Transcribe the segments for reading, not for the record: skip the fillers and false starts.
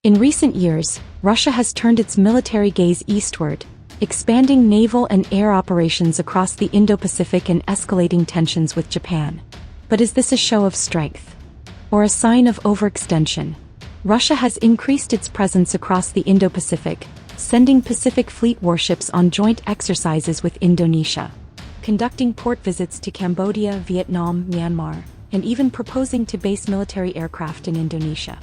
In recent years, Russia has turned its military gaze eastward, expanding naval and air operations across the Indo-Pacific and escalating tensions with Japan. But is this a show of strength? Or a sign of overextension? Russia has increased its presence across the Indo-Pacific, sending Pacific Fleet warships on joint exercises with Indonesia, conducting port visits to Cambodia, Vietnam, Myanmar, and even proposing to base military aircraft in Indonesia.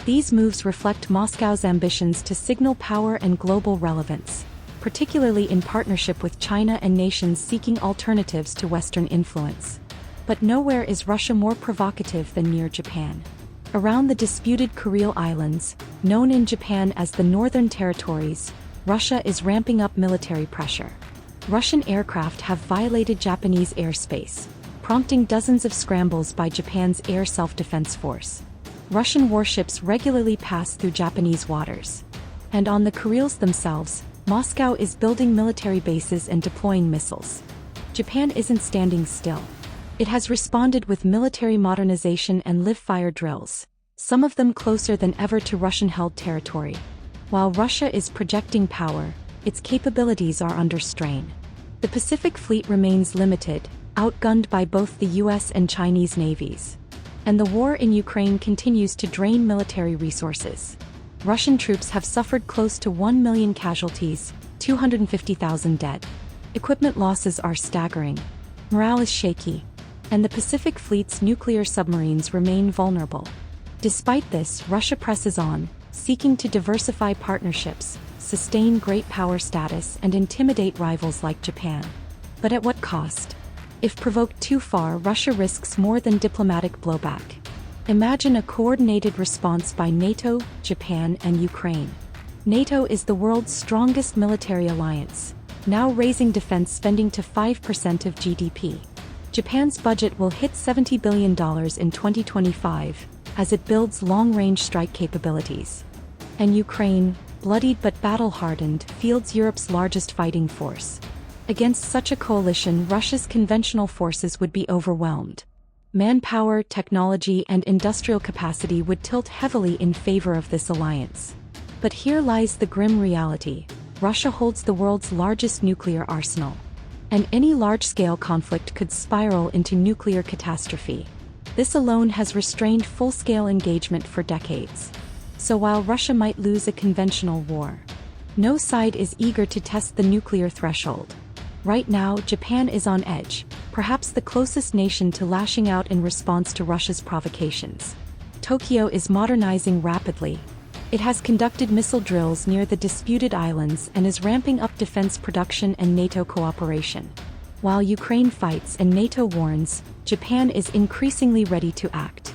These moves reflect Moscow's ambitions to signal power and global relevance, particularly in partnership with China and nations seeking alternatives to Western influence. But nowhere is Russia more provocative than near Japan. Around the disputed Kuril Islands, known in Japan as the Northern Territories, Russia is ramping up military pressure. Russian aircraft have violated Japanese airspace, prompting dozens of scrambles by Japan's Air Self-Defense Force. Russian warships regularly pass through Japanese waters. And on the Kurils themselves, Moscow is building military bases and deploying missiles. Japan isn't standing still. It has responded with military modernization and live-fire drills, some of them closer than ever to Russian-held territory. While Russia is projecting power, its capabilities are under strain. The Pacific Fleet remains limited, outgunned by both the US and Chinese navies. And the war in Ukraine continues to drain military resources. Russian troops have suffered close to 1 million casualties, 250,000 dead. Equipment losses are staggering. Morale is shaky. And the Pacific Fleet's nuclear submarines remain vulnerable. Despite this, Russia presses on, seeking to diversify partnerships, sustain great power status, and intimidate rivals like Japan. But at what cost? If provoked too far, Russia risks more than diplomatic blowback. Imagine a coordinated response by NATO, Japan, and Ukraine. NATO is the world's strongest military alliance, now raising defense spending to 5% of GDP. Japan's budget will hit $70 billion in 2025, as it builds long-range strike capabilities. And Ukraine, bloodied but battle-hardened, fields Europe's largest fighting force. Against such a coalition, Russia's conventional forces would be overwhelmed. Manpower, technology, and industrial capacity would tilt heavily in favor of this alliance. But here lies the grim reality: Russia holds the world's largest nuclear arsenal. And any large-scale conflict could spiral into nuclear catastrophe. This alone has restrained full-scale engagement for decades. So while Russia might lose a conventional war, no side is eager to test the nuclear threshold. Right now, Japan is on edge, perhaps the closest nation to lashing out in response to Russia's provocations. Tokyo is modernizing rapidly. It has conducted missile drills near the disputed islands and is ramping up defense production and NATO cooperation. While Ukraine fights and NATO warns, Japan is increasingly ready to act.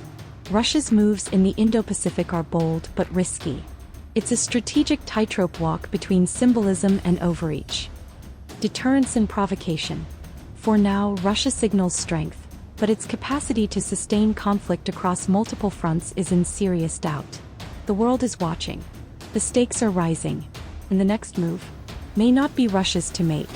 Russia's moves in the Indo-Pacific are bold but risky. It's a strategic tightrope walk between symbolism and overreach. Deterrence and provocation. For now, Russia signals strength, but its capacity to sustain conflict across multiple fronts is in serious doubt. The world is watching. The stakes are rising, and the next move may not be Russia's to make.